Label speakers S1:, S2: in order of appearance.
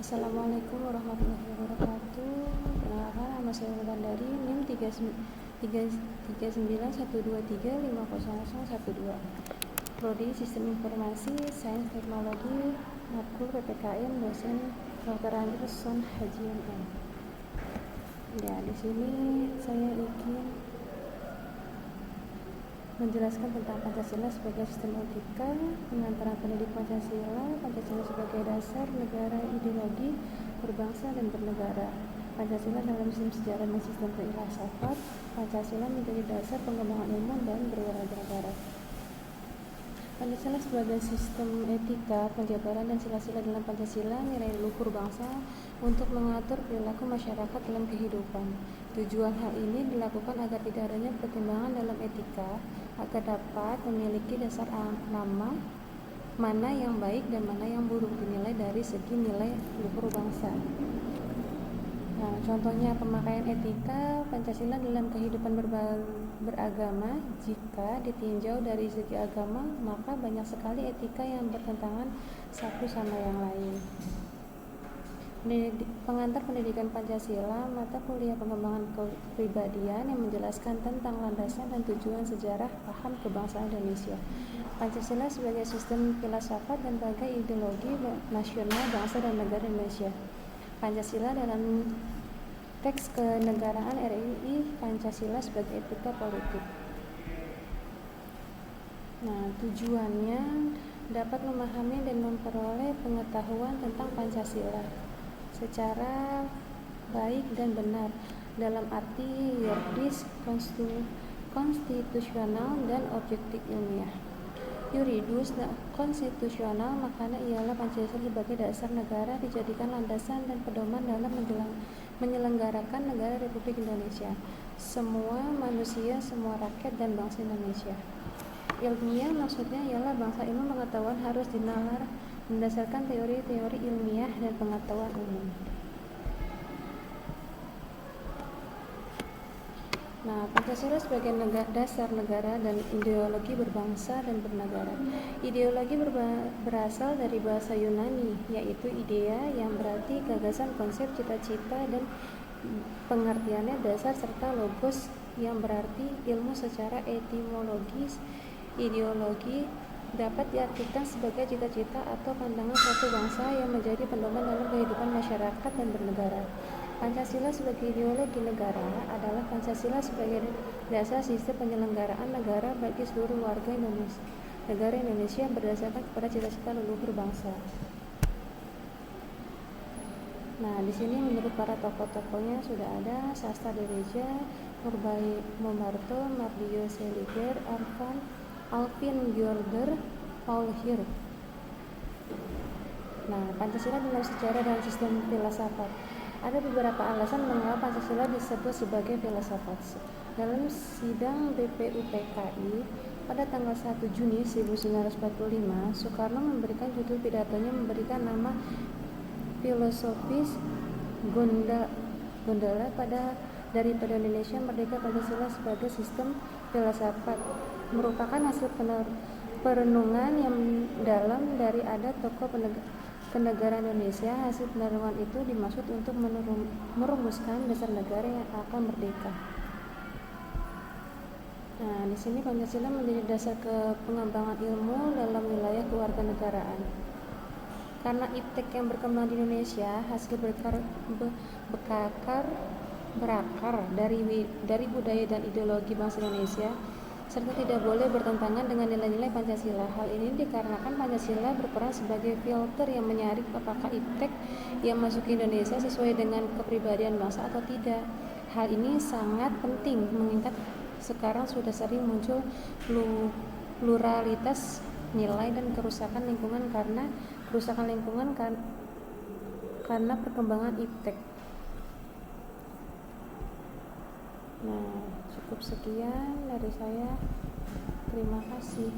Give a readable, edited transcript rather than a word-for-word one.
S1: Assalamualaikum warahmatullahi wabarakatuh. Perkenalkan, nama saya Wulandari, NIM 3912350012. Prodi Sistem Informasi Sains Teknologi, matkul PPKN, dosen Dr. Anderson Haji MM. Ya, di sini saya ingin menjelaskan tentang Pancasila sebagai sistem etika, pengantaran pendidik Pancasila sebagai dasar negara, ideologi berbangsa dan bernegara, Pancasila dalam sistem sejarah dan sistem filsafat, Pancasila menjadi dasar pengembangan ilmu dan berwarga negara. Pancasila sebagai sistem etika, penjabaran dan sila-sila dalam Pancasila, nilai luhur bangsa untuk mengatur perilaku masyarakat dalam kehidupan. Tujuan hal ini dilakukan agar tidak adanya pertimbangan dalam etika, agar dapat memiliki dasar nama mana yang baik dan mana yang buruk dinilai dari segi nilai luhur bangsa. Nah, contohnya pemakaian etika Pancasila dalam kehidupan beragama. Jika ditinjau dari segi agama, maka banyak sekali etika yang bertentangan satu sama yang lain. Pengantar pendidikan Pancasila, mata kuliah pengembangan kepribadian yang menjelaskan tentang landasan dan tujuan sejarah paham kebangsaan Indonesia. Pancasila sebagai sistem filsafat dan sebagai ideologi nasional bangsa dan negara Indonesia. Pancasila dalam teks kenegaraan RI, Pancasila sebagai etika politik. Nah, tujuannya dapat memahami dan memperoleh pengetahuan tentang Pancasila secara baik dan benar dalam arti yuridis, konstitusional, dan objektif ilmiah. Yuridis dan konstitusional, makanya ialah Pancasila sebagai dasar negara dijadikan landasan dan pedoman dalam menyelenggarakan negara Republik Indonesia, semua manusia, semua rakyat dan bangsa Indonesia. Ilmiah maksudnya ialah bangsa ilmu pengetahuan harus dinalar berdasarkan teori-teori ilmiah dan pengetahuan umum. Nah, Pancasila sebagai dasar negara dan ideologi berbangsa dan bernegara. Ideologi berasal dari bahasa Yunani, yaitu idea yang berarti gagasan, konsep, cita-cita, dan pengertiannya dasar, serta logos yang berarti ilmu secara etimologis. Ideologi dapat diartikan sebagai cita-cita atau pandangan suatu bangsa yang menjadi pedoman dalam kehidupan masyarakat dan bernegara. Pancasila sebagai ideologi negara adalah Pancasila sebagai dasar sistem penyelenggaraan negara bagi seluruh warga Indonesia, negara Indonesia berdasarkan kepada cita-cita leluhur bangsa. Nah, di sini menurut para tokoh-tokohnya sudah ada Sasta Dereja, Nurbai Momarto, Mardio Seliger, Alvin Giorder, Paul Hir. Nah, Pancasila dalam sejarah dan sistem filsafat. Ada beberapa alasan mengapa Pancasila disebut sebagai filsafat. Dalam sidang BPUPKI pada tanggal 1 Juni 1945, Soekarno memberikan judul pidatonya memberikan nama filosofis Gondala daripada Indonesia Merdeka. Pancasila sebagai sistem filsafat merupakan hasil perenungan yang dalam dari ada tokoh kenegaraan Indonesia. Hasil perenungan itu dimaksud untuk merumuskan dasar negara yang akan merdeka. Nah, di sini Pancasila menjadi dasar pengembangan ilmu dalam wilayah kewarganegaraan. Karena iptek yang berkembang di Indonesia hasil berakar dari budaya dan ideologi bangsa Indonesia, serta tidak boleh bertentangan dengan nilai-nilai Pancasila. Hal ini dikarenakan Pancasila berperan sebagai filter yang menyaring apakah iptek yang masuk ke Indonesia sesuai dengan kepribadian bangsa atau tidak. Hal ini sangat penting mengingat sekarang sudah sering muncul pluralitas nilai dan kerusakan lingkungan karena perkembangan iptek. Nah, cukup sekian dari saya. Terima kasih.